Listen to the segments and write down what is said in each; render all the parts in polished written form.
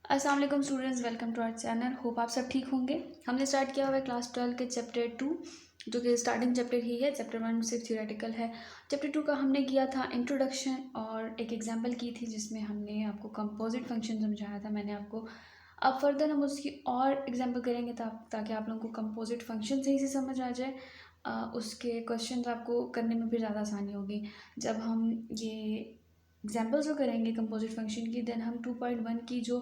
अस्सलाम वालेकुम students, welcome to our channel. Hope आप सब ठीक होंगे। हमने स्टार्ट किया हुआ है क्लास 12 के चैप्टर 2, जो कि स्टार्टिंग चैप्टर ही है। चैप्टर 1 सिर्फ थियोरेटिकल है। चैप्टर 2 का हमने किया था इंट्रोडक्शन और एक एग्जांपल की थी जिसमें हमने आपको कंपोजिट फंक्शन समझाया था। मैंने आपको अब फर्दर हम उसकी और एग्जांपल करेंगे ताकि आप लोगों को कंपोजिट फंक्शन सही से समझ आ जाए। उसके क्वेश्चन आपको करने में भी ज़्यादा आसानी होगी जब हम ये एग्जाम्पल्स जो करेंगे कंपोजिट फंक्शन की। देन हम 2.1 की जो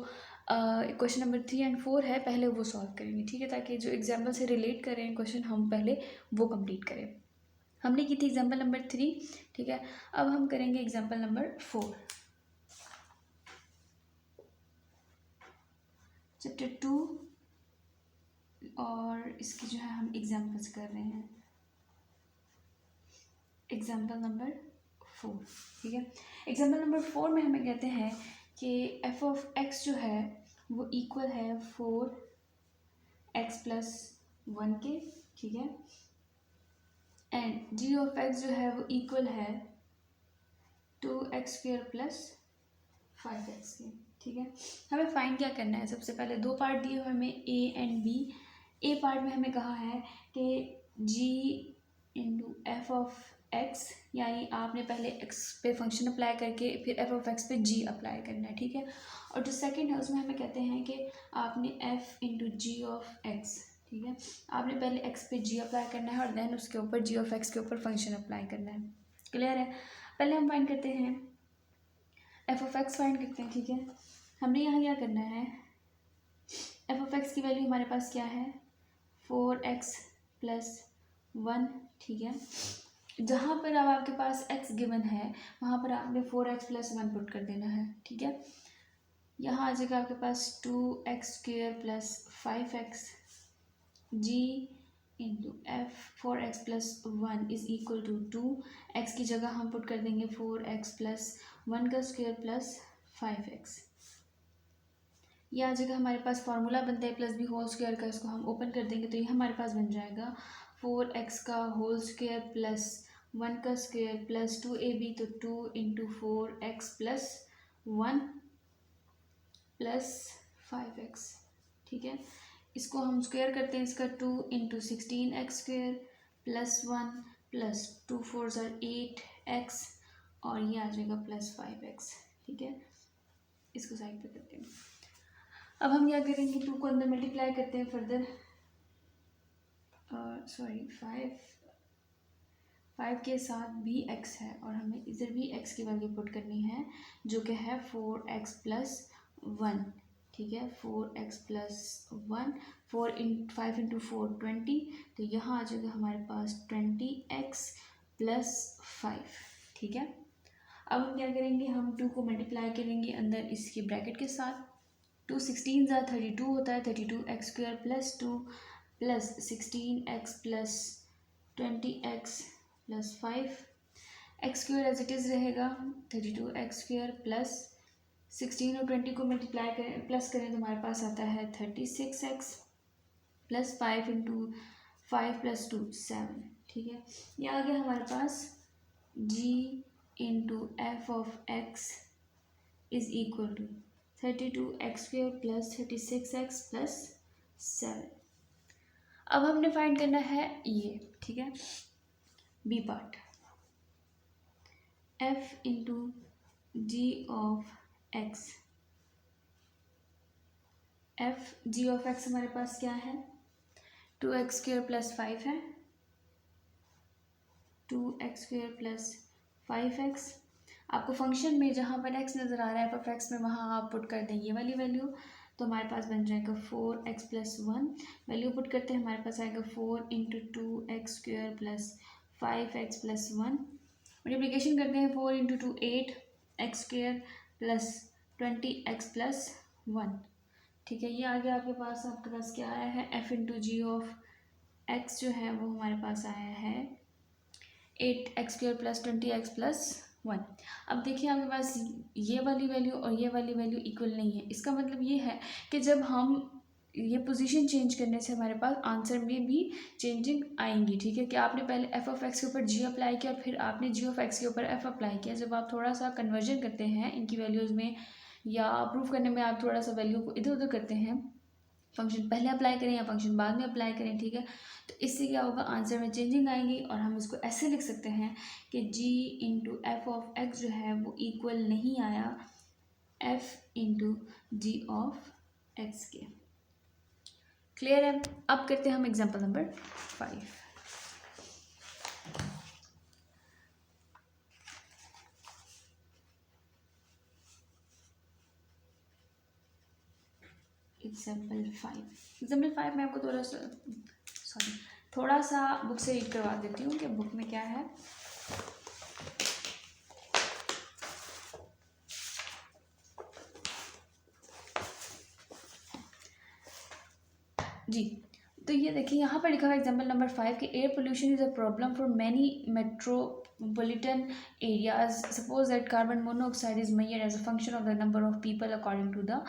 क्वेश्चन नंबर 3 एंड 4 है पहले वो सॉल्व करेंगे, ठीक है, ताकि जो एग्जाम्पल से रिलेट करें क्वेश्चन हम पहले वो कंप्लीट करें। हमने की थी एग्जाम्पल नंबर 3, ठीक है। अब हम करेंगे एग्जाम्पल नंबर 4। चैप्टर 2 और इसकी जो है हम एग्जाम्पल्स कर रहे हैं। एग्जाम्पल नंबर 4, ठीक है। एग्जाम्पल नंबर 4 में हमें कहते हैं कि एफ ऑफ एक्स जो है वो इक्वल है 4x प्लस 1 के, ठीक है। एंड जी ऑफ एक्स जो है वो इक्वल है 2x² प्लस 5x के, ठीक है। हमें फाइंड क्या करना है? सबसे पहले दो पार्ट दिए हुए हमें A and B. A part में हमें कहा है कि g into f of x, यानी आपने पहले x पे फंक्शन अप्लाई करके फिर एफ ऑफ एक्स पे g अप्लाई करना है, ठीक है। और जो सेकंड है उसमें हमें कहते हैं कि आपने f into g of x, ठीक है, आपने पहले x पे g अप्लाई करना है और देन उसके ऊपर g ऑफ एक्स के ऊपर फंक्शन अप्लाई करना है। क्लियर है? पहले हम फाइंड करते हैं एफ ऑफ एक्स फाइंड करते हैं, ठीक है। हमने यहाँ क्या करना है, एफ ऑफ एक्स की वैल्यू हमारे पास क्या है 4x प्लस 1, ठीक है। जहाँ पर अब आपके पास x गिवन है वहाँ पर आपने 4x प्लस 1 पुट कर देना है, ठीक है। यहाँ आ जाएगा आपके पास 2x² plus 5x g into f 4x plus 1 is equal to 2x की जगह हम पुट कर देंगे 4x प्लस 1 का स्क्वायर प्लस 5x। ये आ जाएगा हमारे पास फार्मूला बनता है प्लस बी होल स्क्वायर का, इसको हम ओपन कर देंगे तो ये हमारे पास बन जाएगा 4x का होल स्क्वायर प्लस 1 का स्क्वायर प्लस 2ab, तो 2 into 4x plus 1 plus 5x, ठीक है। इसको हम स्क्वायर करते हैं, इसका 2 into 16x² plus 1 plus 2 4 8x और ये आ जाएगा प्लस 5x, ठीक है। इसको साइड पे करते हैं। अब हम क्या करेंगे, 2 को अंदर मल्टीप्लाई करते हैं फर्दर, सॉरी 5 के साथ भी x है और हमें इधर भी x की वैल्यू पुट करनी है जो कि है 4x प्लस 1, ठीक है। 4x प्लस 1, 5 इंटू 4 20, तो यहाँ आ जाएगा हमारे पास 20x प्लस 5, ठीक है। अब हम क्या करेंगे, हम 2 को मल्टीप्लाई करेंगे अंदर इसके ब्रैकेट के साथ। 2 16 32 होता है, 32x² plus 2 plus 16x plus 20x plus 5x² as it is रहेगा 32x² प्लस 16 और 20 को मल्टीप्लाई करें प्लस करें तो हमारे पास आता है 36x प्लस 5 इंटू 5 प्लस 2 7, ठीक है। ये आ गया हमारे पास g into f of x is equal to 32x² plus 36x plus 7। अब हमने फाइंड करना है ये, ठीक है, B part, f into g of x. F g of x हमारे पास क्या है 2x² प्लस 5 है, 2x² प्लस 5x। आपको फंक्शन में जहाँ पर x नज़र आ रहा है एफ एक्स में वहाँ आप पुट कर दें ये वाली वैल्यू, तो हमारे पास बन जाएगा 4x प्लस 1। वैल्यू पुट करते हैं हमारे पास आएगा 4 into 2x² plus 5x plus 1। Multiplication करते हैं 4 into 2 8x² plus 20x plus 1, ठीक है। ये आगे आपके पास क्या आया है f into g of x जो है वो हमारे पास आया है 8x² प्लस 20x प्लस 1। अब देखिए आपके पास ये वाली वैल्यू और ये वाली वैल्यू इक्वल नहीं है। इसका मतलब ये है कि जब हम ये पोजीशन चेंज करने से हमारे पास आंसर में भी चेंजिंग आएंगी, ठीक है। कि आपने पहले एफ ऑफ एक्स के ऊपर जी अप्लाई किया फिर आपने जी ऑफ एक्स के ऊपर एफ अप्लाई किया। जब आप थोड़ा सा कन्वर्जन करते हैं इनकी वैल्यूज़ में या प्रूफ करने में आप थोड़ा सा वैल्यू को इधर उधर करते हैं, फंक्शन पहले अप्लाई करें या फंक्शन बाद में अप्लाई करें, ठीक है। तो इससे क्या होगा, आंसर में चेंजिंग आएगी और हम इसको ऐसे लिख सकते हैं कि g into f of x जो है वो इक्वल नहीं आया f into g of x के। क्लियर है। अब करते हैं हम एग्जाम्पल नंबर 5। एग्जाम्पल 5 मैं आपको थोड़ा सा बुक से रीड करवा देती हूँ कि बुक में क्या है। जी, तो ये देखिए यहाँ पर लिखा हुआ एग्जाम्पल नंबर 5 कि air pollution is a problem for many metropolitan areas. Suppose that carbon monoxide is measured as a function of the number of people according to the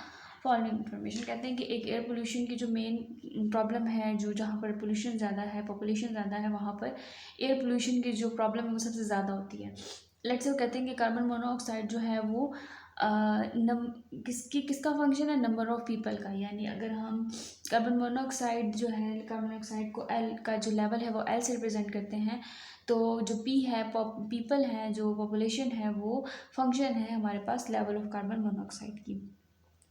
following information. कहते हैं कि एक एयर पोल्यूशन की जो main problem है, जो जहाँ पर पोल्यूशन ज़्यादा है, पॉपुलेशन ज़्यादा है, वहाँ पर एयर पोल्यूशन की जो प्रॉब्लम है वो सबसे ज़्यादा होती है। लेट्स से कहते हैं कि कार्बन मोनोऑक्साइड जो है वो किसका फंक्शन है, नंबर ऑफ पीपल का। यानी अगर हम कार्बन मोनोऑक्साइड जो है, कार्बन मोनोऑक्साइड को एल का जो लेवल है वो एल से रिप्रेजेंट करते हैं, तो जो पी है पीपल है, जो पॉपुलेशन है, वो फंक्शन है हमारे पास लेवल ऑफ कार्बन मोनोऑक्साइड की।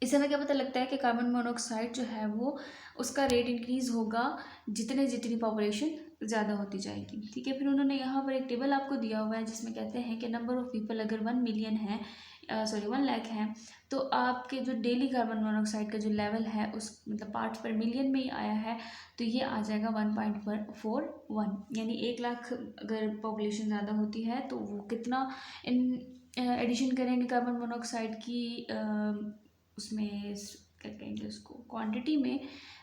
इससे हमें क्या पता लगता है कि कार्बन मोनोऑक्साइड जो है वो उसका रेट इंक्रीज़ होगा जितनी पॉपुलेशन ज़्यादा होती जाएगी, ठीक है। फिर उन्होंने यहाँ पर एक टेबल आपको दिया हुआ है जिसमें कहते हैं कि नंबर ऑफ़ पीपल अगर 1 मिलियन है, 1 लाख है, तो आपके जो डेली कार्बन मोनोऑक्साइड का जो लेवल है उस मतलब पार्ट्स पर मिलियन में ही आया है, तो ये आ जाएगा 1.41। यानी 1 लाख अगर पॉपुलेशन ज़्यादा होती है तो वो कितना एडिशन करेंगे कार्बन मोनोऑक्साइड की उसमें क्या कहेंगे उसको क्वांटिटी में,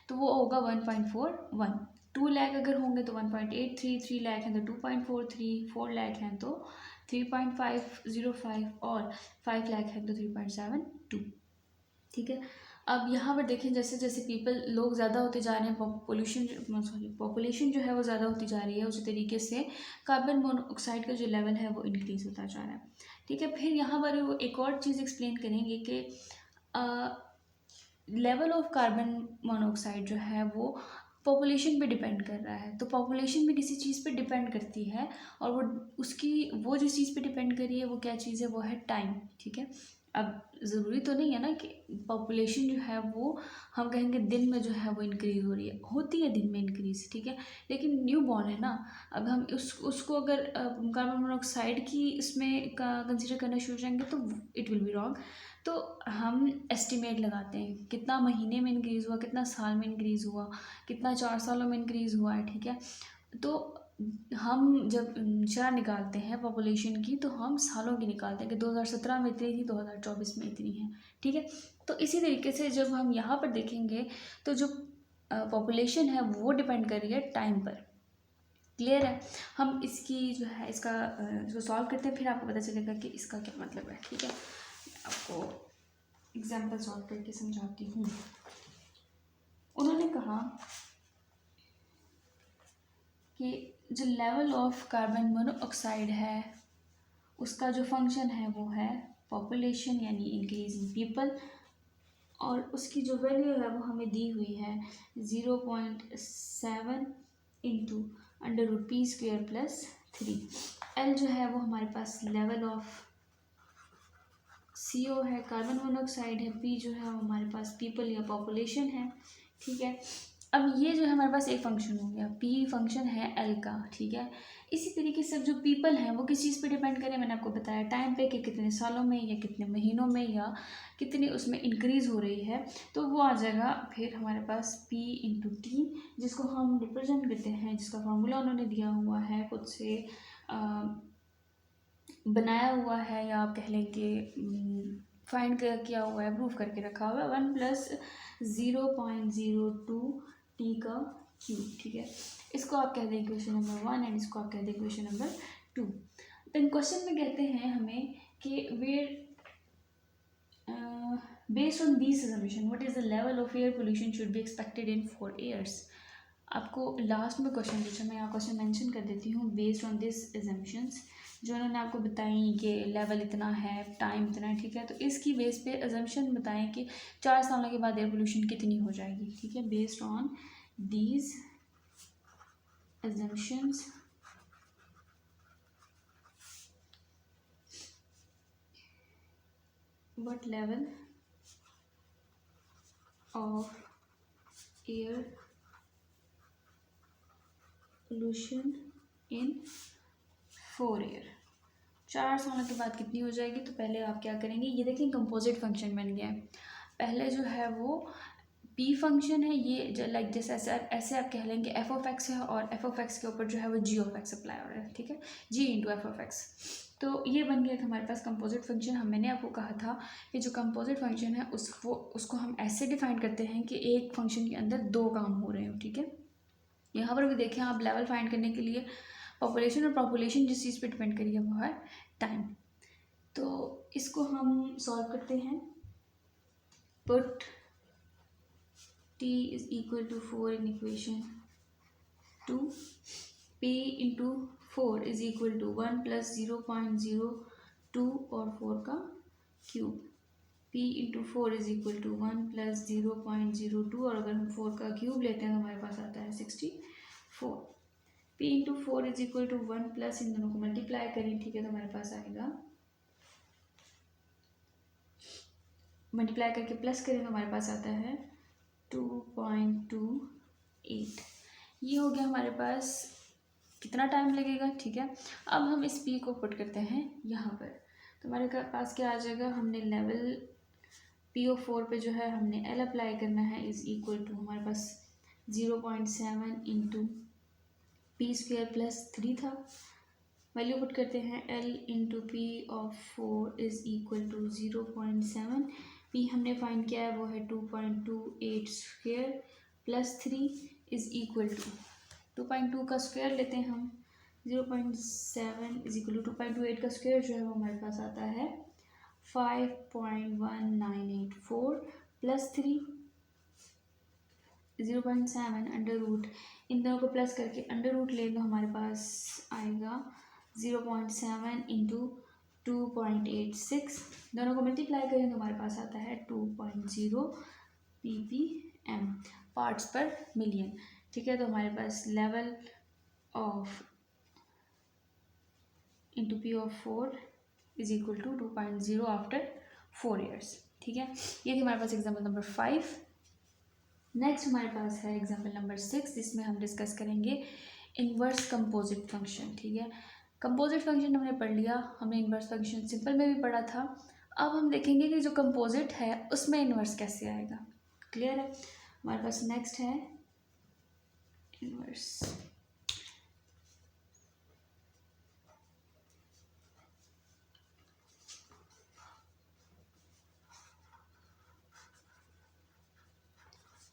तो वो होगा 1.41। 2 लाख अगर होंगे तो 1.83, 3 लाख हैं तो 2.43, 4 लाख हैं तो 3.505 और 5 लाख हैं तो 3.72, ठीक है। अब यहाँ पर देखें जैसे जैसे लोग ज़्यादा होते जा रहे हैं, पॉपुलेशन जो है वो ज़्यादा होती जा रही है, उसी तरीके से कार्बन मोनोऑक्साइड का जो लेवल है वो इंक्रीज़ होता जा रहा है, ठीक है। फिर यहाँ पर वो एक और चीज़ एक्सप्लेन करेंगे कि लेवल ऑफ कार्बन मोनोऑक्साइड जो है वो पॉपुलेशन पे डिपेंड कर रहा है। तो पॉपुलेशन भी किसी चीज़ पे डिपेंड करती है और वो जिस चीज़ पे डिपेंड कर रही है वो क्या चीज़ है, वो है टाइम, ठीक है। अब ज़रूरी तो नहीं है ना कि पॉपुलेशन जो है वो हम कहेंगे दिन में जो है वो इंक्रीज़ हो रही है, होती है दिन में इंक्रीज़, ठीक है, लेकिन न्यू बॉर्न है ना। अब हम उसको अगर कार्बन मोनोऑक्साइड की इसमें कंसिडर करना शुरू करेंगे तो इट विल बी रॉन्ग। तो हम एस्टिमेट लगाते हैं कितना महीने में इंक्रीज़ हुआ, कितना साल में इंक्रीज़ हुआ, कितना 4 सालों में इंक्रीज़ हुआ है, ठीक है। तो हम जब शरह निकालते हैं पॉपुलेशन की तो हम सालों की निकालते हैं कि 2017 में इतनी थी, 2024 में इतनी है, ठीक है। तो इसी तरीके से जब हम यहाँ पर देखेंगे तो जो पॉपुलेशन है वो डिपेंड कर रही है टाइम पर। क्लियर है। हम इसकी जो है इसको सॉल्व करते हैं, फिर आपको पता चलेगा कि इसका क्या मतलब है, ठीक है। आपको एग्जाम्पल सॉल्व करके समझाती हूँ। उन्होंने कहा कि जो लेवल ऑफ कार्बन मोनोऑक्साइड है उसका जो फंक्शन है वो है पॉपुलेशन यानी इंक्रीज इन पीपल, और उसकी जो वैल्यू है वो हमें दी हुई है 0.7 इंटू √p² + 3। एल जो है वो हमारे पास लेवल ऑफ CO है, कार्बन मोनोऑक्साइड है, P जो है वो हमारे पास पीपल या पॉपुलेशन है, ठीक है। अब ये जो है हमारे पास एक फंक्शन हो गया, P फंक्शन है L का, ठीक है। इसी तरीके से जो पीपल हैं वो किस चीज़ पे डिपेंड करें, मैंने आपको बताया टाइम पे कि कितने सालों में या कितने महीनों में या कितनी उसमें इंक्रीज़ हो रही है, तो वो आ जाएगा फिर हमारे पास P इंटू T, जिसको हम रिप्रेजेंट करते हैं, जिसका फार्मूला उन्होंने दिया हुआ है, खुद से बनाया हुआ है या आप कह लें कि फाइंड किया हुआ है, प्रूफ करके रखा हुआ है 1+0.02 ठीक है। इसको आप कह दें इक्वेशन नंबर 1 एंड इसको आप कह दें इक्वेशन नंबर 2। देन क्वेश्चन में कहते हैं हमें कि where based on this assumption what is the level of air pollution should be expected in 4 years। आपको लास्ट में क्वेश्चन पूछा, मैं यहाँ क्वेश्चन मेंशन कर देती हूँ। बेस्ड ऑन दिस assumptions जो उन्होंने आपको बताई कि लेवल इतना है, टाइम इतना है, ठीक है। तो इसकी बेस पे अजम्पशन बताएं कि 4 सालों के बाद एयर पोल्यूशन कितनी हो जाएगी, ठीक है। Based on these assumptions what level of air pollution in 4 year, 4 सालों के बाद कितनी हो जाएगी। तो पहले आप क्या करेंगे, ये देखें कंपोजिट फंक्शन बन गया है। पहले जो है वो पी फंक्शन है, ये लाइक जैसे ऐसे आप कह लेंगे एफ ऑफ एक्स है, और एफ ऑफ एक्स के ऊपर जो है वो जी ऑफ एक्स अप्लाई हो रहा है, ठीक है, जी इंटू एफ ऑफ एक्स। तो ये बन गया कि हमारे पास कंपोजिट फंक्शन। मैंने आपको कहा था कि जो कंपोजिट फंक्शन है उसको हम ऐसे डिफाइन करते हैं कि एक फंक्शन के अंदर 2 काम हो रहे हो, ठीक है। यहाँ पर भी देखें आप, लेवल फाइंड करने के लिए पॉपुलेशन और पॉपुलेशन जिस चीज़ पे डिपेंड करिए वो है टाइम। तो इसको हम सॉल्व करते हैं। Put t is equal to 4 in equation 2, p into 4 is equal to 1 plus 0.02 और 4 का cube, p into 4 is equal to 1 plus 0.02 और अगर हम 4 का क्यूब लेते हैं तो हमारे पास आता है 64। p into 4 is equal to 1 plus इन दोनों को मल्टीप्लाई करें, ठीक है, तो हमारे पास आएगा, मल्टीप्लाई करके प्लस करें तो हमारे पास आता है 2.28। ये हो गया हमारे पास। कितना टाइम लगेगा, ठीक है। अब हम इस p को पुट करते हैं यहाँ पर, तो हमारे पास क्या आ जाएगा, हमने लेवल PO4 पे जो है हमने L अप्लाई करना है, इज़ इक्वल टू हमारे पास 0.7 इंटू पी स्क्वेयर प्लस 3 था। वैल्यू पुट करते हैं, L into p of 4 is equal to 0.7, p हमने फाइंड किया है वो है 2.28 square plus 3 is equal to 2.2 का स्क्वायर लेते हैं हम, 0.7 इज इक्वल टू 2.28 का स्क्वायर जो है वो हमारे पास आता है 5.1984 प्लस 3 0.7 अंडर रूट, इन दोनों को प्लस करके अंडर रूट ले तो हमारे पास आएगा 0.7 इंटू 2.86, दोनों को मल्टीप्लाई करें तो हमारे पास आता है 2.0 ppm पार्ट्स पर मिलियन, ठीक है। तो हमारे पास level of into p of 4 is equal to 2.0 after 4 years, ठीक है। ये थी हमारे पास एग्जाम्पल नंबर 5। नेक्स्ट हमारे पास है एग्जाम्पल नंबर 6, जिसमें हम डिस्कस करेंगे इन्वर्स कंपोजिट फंक्शन, ठीक है। कंपोजिट फंक्शन हमने पढ़ लिया, हमने इन्वर्स फंक्शन सिंपल में भी पढ़ा था। अब हम देखेंगे कि जो कंपोजिट है उसमें इन्वर्स कैसे आएगा, क्लियर है। हमारे पास नेक्स्ट है inverse.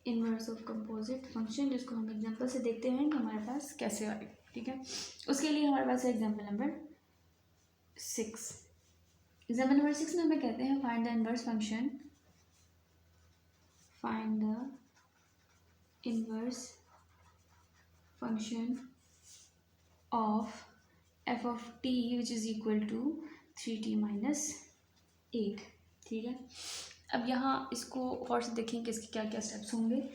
Inverse of composite function, जिसको हम एग्जांपल से देखते हैं कि हमारे पास कैसे आएगा, ठीक है। उसके लिए हमारे पास है एग्जांपल नंबर 6। एग्जांपल नंबर 6 में हमें कहते हैं find the inverse function, find the inverse function of f of t which is equal to 3t minus 8, ठीक है। अब यहाँ इसको और से देखें कि इसके क्या क्या स्टेप्स होंगे।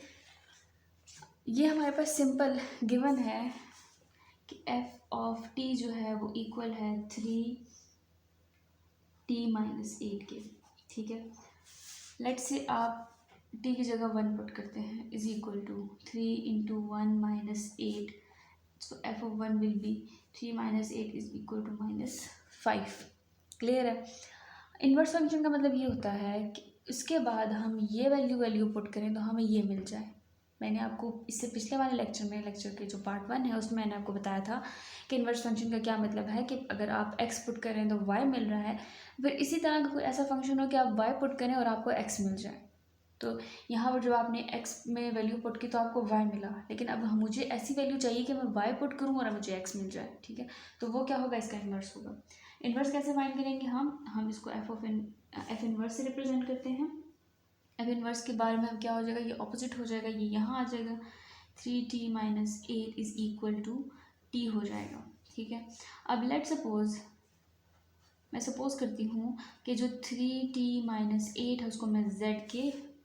ये हमारे पास सिंपल गिवन है कि एफ ऑफ टी जो है वो इक्वल है 3t माइनस 8 के, ठीक है। लेट से आप टी की जगह 1 पुट करते हैं, is equal to 3 into 1 minus 8, so f of 1 will be 3 minus 8 is equal to -5, clear है। इन्वर्स फंक्शन का मतलब ये होता है कि उसके बाद हम ये वैल्यू पुट करें तो हमें ये मिल जाए। मैंने आपको इससे पिछले वाले लेक्चर के जो पार्ट 1 है उसमें मैंने आपको बताया था कि इन्वर्स फंक्शन का क्या मतलब है, कि अगर आप x पुट करें तो y मिल रहा है, फिर इसी तरह का कोई ऐसा फंक्शन हो कि आप y पुट करें और आपको x मिल जाए। तो यहाँ पर जब आपने x में वैल्यू पुट की तो आपको y मिला, लेकिन अब मुझे ऐसी वैल्यू चाहिए कि मैं y पुट करूँ और मुझे x मिल जाए, ठीक है। तो वो क्या होगा, इसका इन्वर्स होगा। इन्वर्स कैसे फाइंड करेंगे हम इसको एफ इन्वर्स से रिप्रेजेंट करते हैं। एफ इन्वर्स के बारे में हम क्या हो जाएगा, ये ऑपोजिट हो जाएगा, ये यहाँ आ जाएगा, 3t minus 8 is equal to t हो जाएगा, ठीक है। अब लेट सपोज मैं सपोज करती हूँ कि जो 3t-8 है उसको मैं z के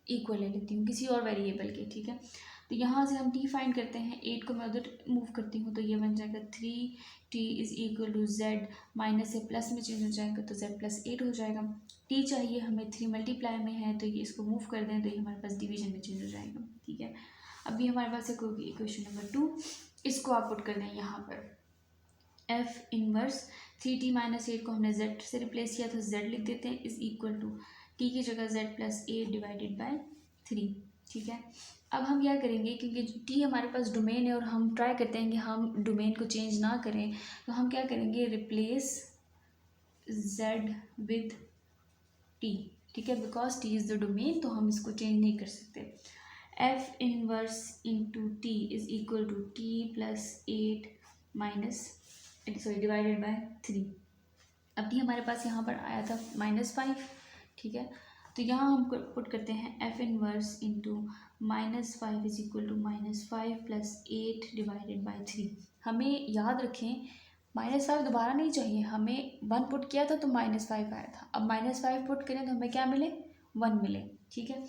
इक्वल ले लेती हूँ किसी और वेरिएबल के, ठीक है। तो यहाँ से हम t फाइंड करते हैं, 8 को मैं उधर मूव करती हूँ तो ये बन जाएगा 3t is equal to z, minus से प्लस में चेंज हो जाएगा तो z+8 हो जाएगा। t चाहिए हमें 3 मल्टीप्लाई में है तो ये इसको मूव कर दें तो ये हमारे पास डिवीजन में चेंज हो जाएगा, ठीक है। अभी हमारे पास एक होगी इक्वेशन नंबर 2, इसको आप पुट कर दें यहाँ पर f इनवर्स 3t-8 को हमने z से रिप्लेस किया तो z लिख देते हैं इज इक्वल टू t की जगह z+8 डिवाइडेड बाय 3, ठीक है। अब हम क्या करेंगे, क्योंकि t हमारे पास डोमेन है और हम ट्राई करते हैं कि हम डोमेन को चेंज ना करें, तो हम क्या करेंगे, रिप्लेस z विद t, ठीक है, because t is the domain तो हम इसको चेंज नहीं कर सकते। f inverse into t is equal to t+8 minus divided by 3। अब t हमारे पास यहाँ पर आया था -5, ठीक है। तो यहाँ हम पुट करते हैं f inverse into -5 is equal to -5 + 8 divided by 3। हमें याद रखें -5 दोबारा नहीं चाहिए, हमें 1 पुट किया था तो -5 आया था, अब -5 पुट करें तो हमें क्या मिले, 1 मिले, ठीक है।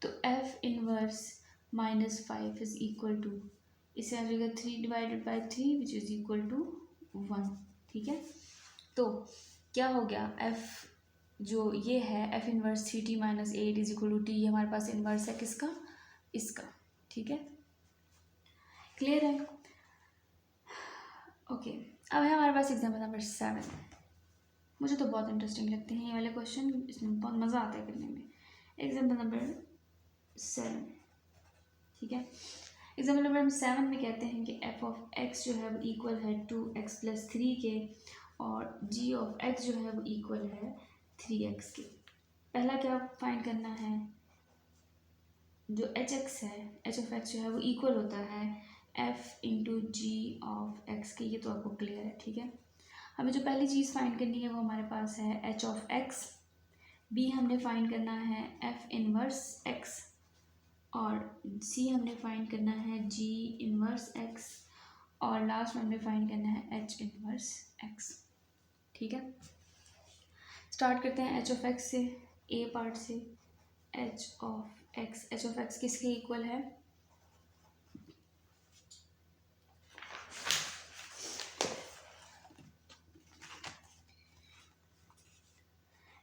तो f inverse -5 is equal to, इसे आ जाएगा 3 divided by 3 which is equal to 1, ठीक है। तो क्या हो गया, f जो ये है f inverse 3t-8 is equal to t, ये हमारे पास इनवर्स है किसका, इसका, ठीक है, क्लियर है। ओके, अब है हमारे पास एग्जाम्पल नंबर 7। मुझे तो बहुत इंटरेस्टिंग लगते हैं ये वाले क्वेश्चन, इसमें बहुत मज़ा आता है करने में। एग्जाम्पल नंबर 7, ठीक है। एग्जाम्पल नंबर 7 में कहते हैं कि f(x) जो है वो इक्वल है 2x+3 के और g(x) जो है वो इक्वल है 3x के। पहला क्या फाइंड करना है, जो hx है, h(x) जो है वो इक्वल होता है f इंटू g(x) के, ये तो आपको क्लियर है, ठीक है। हमें जो पहली चीज़ फाइंड करनी है वो हमारे पास है h(x), b हमने फाइंड करना है f इनवर्स x और c हमने फाइंड करना है g इनवर्स x और लास्ट में हमने फाइंड करना है h इनवर्स x, ठीक है। स्टार्ट करते हैं h(x) से, a पार्ट से। h(x) किसके इक्वल है,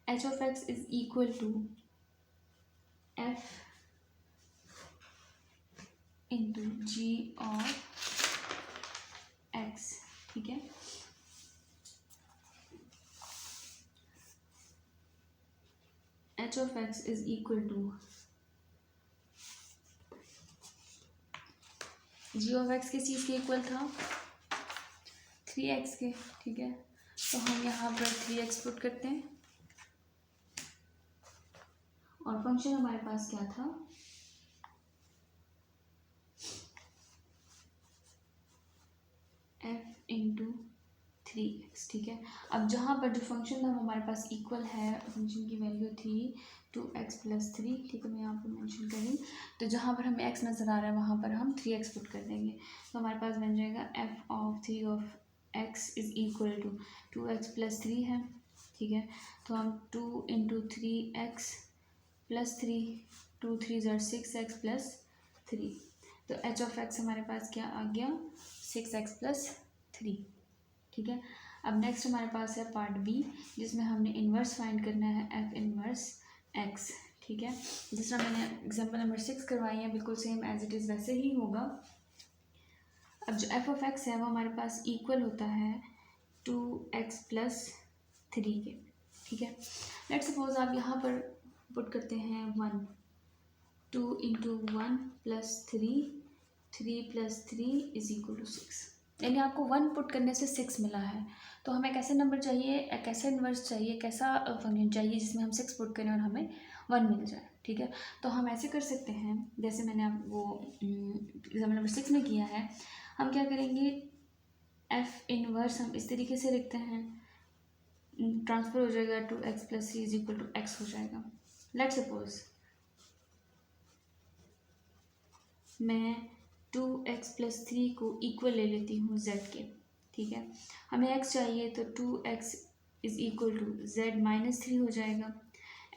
h(x) is equal to f into g(x), ठीक है। h(x) is equal to g(x) किस चीज़ के इक्वल था, 3x के, ठीक है। तो हम यहाँ पर 3x पुट करते हैं और फंक्शन हमारे पास क्या था, f इंटू 3x, ठीक है। अब जहाँ पर जो फंक्शन था वो हमारे पास इक्वल है, फंक्शन की वैल्यू थी 2x+3, ठीक है, मैं यहाँ पर मेंशन कर रही हूँ। तो जहाँ पर हमें x नज़र आ रहा है वहाँ पर हम 3x पुट कर देंगे, तो हमारे पास बन जाएगा f(3)(x) is equal to 2x+3 है, ठीक है। तो हम 2 इंटू 3x + 3, 2 3 = 6x + 3, तो h(x) हमारे पास क्या आ गया, 6x + 3, ठीक है। अब नेक्स्ट हमारे पास है पार्ट बी, जिसमें हमने इन्वर्स फाइंड करना है f इनवर्स x, ठीक है। जिस तरह मैंने एग्जांपल नंबर 6 करवाई है बिल्कुल सेम एज इट इज़ वैसे ही होगा। अब जो f(x) है वो हमारे पास इक्वल होता है 2x + 3 के, ठीक है। लेट्स सपोज आप यहाँ पर पुट करते हैं 1, 2 इंटू 1 + 3, 3 + 3 इज इक्वल टू 6, यानी आपको 1 पुट करने से 6 मिला है। तो हमें कैसे नंबर चाहिए, कैसे इन्वर्स चाहिए, कैसा फंक्शन चाहिए जिसमें हम 6 पुट करें और हमें 1 मिल जाए, ठीक है। तो हम ऐसे कर सकते हैं जैसे मैंने आप वो एग्जाम्पल नंबर 6 में किया है। हम क्या करेंगे, f इनवर्स हम इस तरीके से लिखते हैं, ट्रांसफर हो जाएगा 2x + 3 is equal to x हो जाएगा। लेट्स सपोज मैं 2x + 3 को इक्वल ले लेती हूँ z के, ठीक है। हमें x चाहिए तो 2x is equal to z minus three हो जाएगा,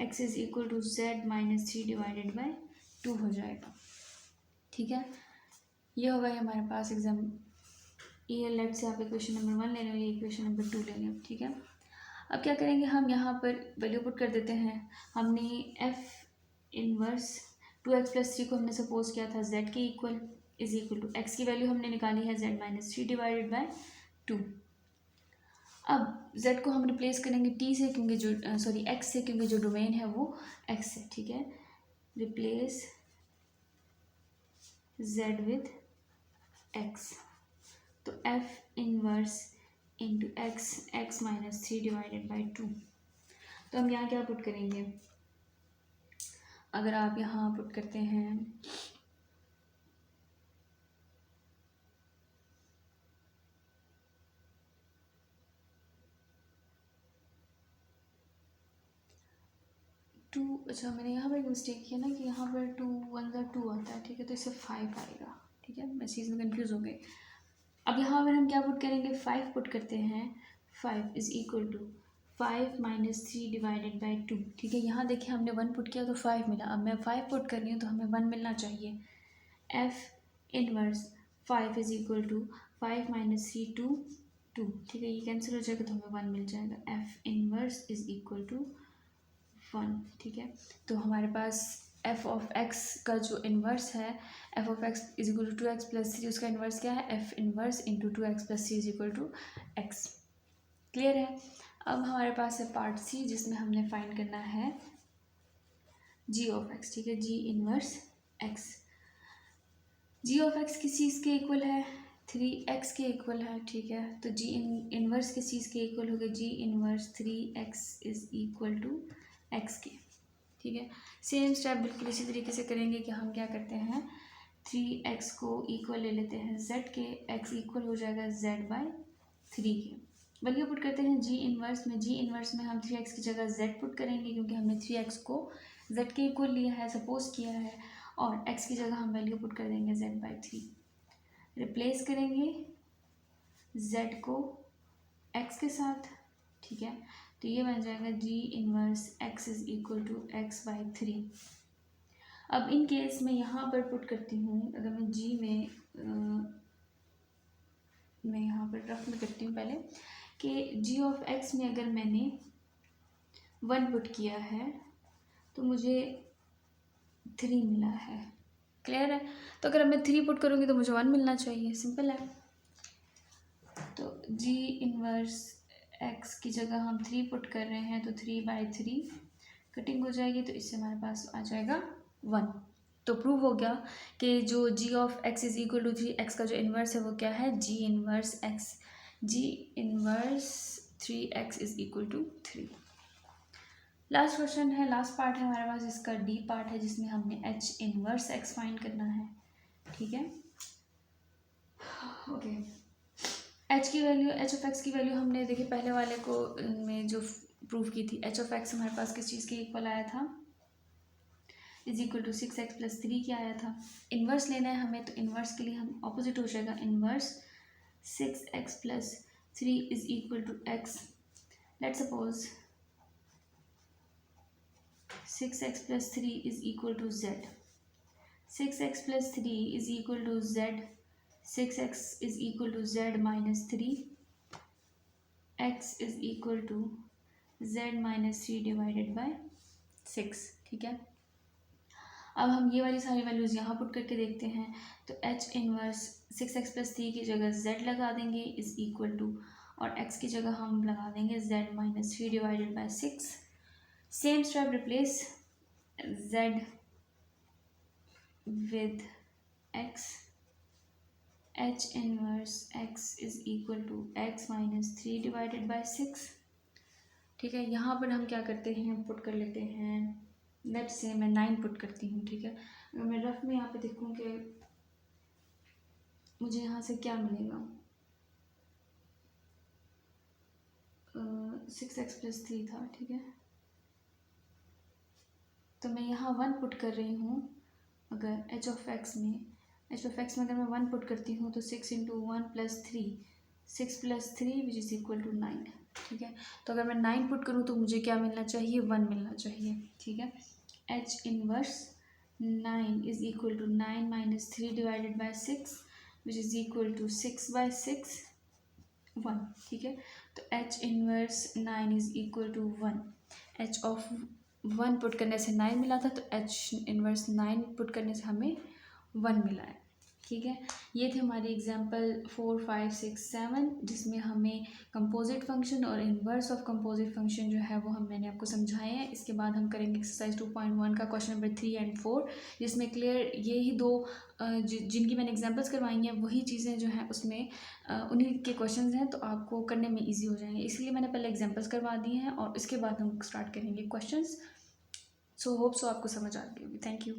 x is equal to z minus three divided by two हो जाएगा। ठीक है, ये हो गया हमारे पास एग्जाम। ये लेट से आप इक्वेशन नंबर 1 ले लें, ये इक्वेशन नंबर 2 ले लें। ठीक है, अब क्या करेंगे, हम यहाँ पर वैल्यू पुट कर देते हैं। हमने एफ इनवर्स 2x प्लस 3 को हमने सपोज किया था z के equal, is equal to x की वैल्यू हमने निकाली है z minus three divided by 2। अब z को हम रिप्लेस करेंगे t से, क्योंकि जो x से, क्योंकि जो डोमेन है वो x है। ठीक है, रिप्लेस z विद x, तो f inverse into x minus three divided by 2। तो हम यहाँ क्या पुट करेंगे, अगर आप यहाँ पुट करते हैं टू, अच्छा मैंने यहाँ पर एक मिस्टेक किया ना कि यहाँ पर 2 1 ज़ा 2 आता है। ठीक है, तो इससे 5 आएगा। ठीक है, मैं चीज़ में कंफ्यूज हो गई। अब यहाँ पर हम क्या पुट करेंगे, 5 पुट करते हैं। 5 is equal to 5 minus three divided by 2। ठीक है, यहाँ देखिए हमने 1 पुट किया तो 5 मिला, अब मैं 5 पुट कर रही हूँ तो हमें 1 मिलना चाहिए। F inverse 5 is equal to 5 minus three 2 2। ठीक है, ये कैंसिल हो जाएगा तो हमें 1 मिल जाएगा। F inverse is equal to 1। ठीक है, तो हमारे पास एफ ऑफ एक्स का जो इन्वर्स है, f of x is equal to 2x plus 3, उसका इन्वर्स क्या है, f inverse into 2x plus 3 is equal to x. Clear है। अब हमारे पास है पार्ट सी, जिसमें हमने फाइंड करना है जी ऑफ एक्स। ठीक है, g inverse x, g of x किस चीज़ के इक्वल है, 3x के इक्वल है। ठीक है, तो जी इन्वर्स किस चीज़ के इक्वल हो गया, g inverse 3x is equal to x के। ठीक है, सेम स्टेप बिल्कुल इसी तरीके से करेंगे कि हम क्या करते हैं, 3x को इक्वल ले लेते हैं z के, x इक्वल हो जाएगा z बाई 3 के। वैल्यू पुट करते हैं जी इन्वर्स में, जी इन्वर्स में हम 3x की जगह z पुट करेंगे, क्योंकि हमने 3x को z के इक्वल लिया है, सपोज किया है, और x की जगह हम वैल्यू पुट कर देंगे z बाई 3। रिप्लेस करेंगे z को x के साथ। ठीक है, तो ये बन जाएगा g inverse x is equal to x by 3। अब इन केस में यहाँ पर पुट करती हूँ, अगर मैं जी में मैं यहाँ पर रफ में करती हूँ पहले, कि जी ऑफ x में अगर मैंने 1 पुट किया है तो मुझे 3 मिला है। क्लियर है, तो अगर मैं 3 पुट करूँगी तो मुझे 1 मिलना चाहिए, सिंपल है। तो जी इनवर्स x की जगह हम 3 पुट कर रहे हैं, तो 3 बाई 3 कटिंग हो जाएगी, तो इससे हमारे पास आ जाएगा 1। तो प्रूव हो गया कि जो g of x is equal to 3x का जो इन्वर्स है वो क्या है, g inverse x, g inverse 3x is equal to 3। Last question है, लास्ट पार्ट है हमारे पास, इसका डी पार्ट है, जिसमें हमने h इनवर्स x फाइंड करना है। ठीक है, ओके, h की वैल्यू, h ऑफ x की वैल्यू हमने देखिए पहले वाले को में जो प्रूव की थी, h ऑफ x हमारे पास किस चीज़ के इक्वल आया था, is equal to 6x plus 3 क्या आया था। इन्वर्स लेना है हमें, तो इन्वर्स के लिए हम ऑपोजिट हो जाएगा, inverse 6x plus 3 is equal to x। Let suppose 6x plus 3 is equal to z, 6x plus 3 is equal to z, 6x is equal to z minus 3, x is equal to z minus 3 divided by 6। ठीक है, अब हम ये वाली सारी values यहाँ put करके देखते हैं, तो h इनवर्स 6x प्लस 3 की जगह z लगा देंगे इज इक्वल टू, और x की जगह हम लगा देंगे z minus 3 divided by 6। Same step, replace z with x, h inverse x is equal to x minus 3 divided by 6। ठीक है, यहाँ पर हम क्या करते हैं, पुट कर लेते हैं, लेट से मैं 9 पुट करती हूँ। ठीक है, अगर मैं रफ में यहाँ पे देखूँ कि मुझे यहाँ से क्या मिलेगा, 6x प्लस 3 था। ठीक है, तो मैं यहाँ 1 पुट कर रही हूँ। अगर h ऑफ x में अगर मैं 1 पुट करती हूँ तो 6 into 1 plus 3, 6 plus 3 which is equal to 9। ठीक है। तो अगर मैं 9 पुट करूँ तो मुझे क्या मिलना चाहिए, 1 मिलना चाहिए। ठीक है। H inverse 9 is equal to 9 minus 3 divided by 6 which is equal to 6/6 1। ठीक है। तो H inverse 9 is equal to 1। H of 1 put करने से 9 मिला था, तो H इनवर्स 9 पुट करने से हमें 1 मिला है। ठीक है। ये थे हमारे एग्जाम्पल 4, 5, 6, 7 जिसमें हमें कंपोजिट फंक्शन और इन्वर्स ऑफ कंपोजिट फंक्शन जो है वो मैंने आपको समझाए हैं। इसके बाद हम करेंगे एक्सरसाइज 2.1 का क्वेश्चन नंबर 3 और 4 जिसमें क्लियर यही दो जिनकी मैंने एग्जाम्पल्स करवाई हैं वही चीज़ें जो हैं उसमें उन्हीं के क्वेश्चन हैं, तो आपको करने में ईजी हो जाएंगे। इसलिए मैंने पहले एग्जाम्पल्स करवा दिए हैं और इसके बाद हम स्टार्ट करेंगे क्वेश्चन। सो होप सो आपको समझ आ गई होगी। Thank you.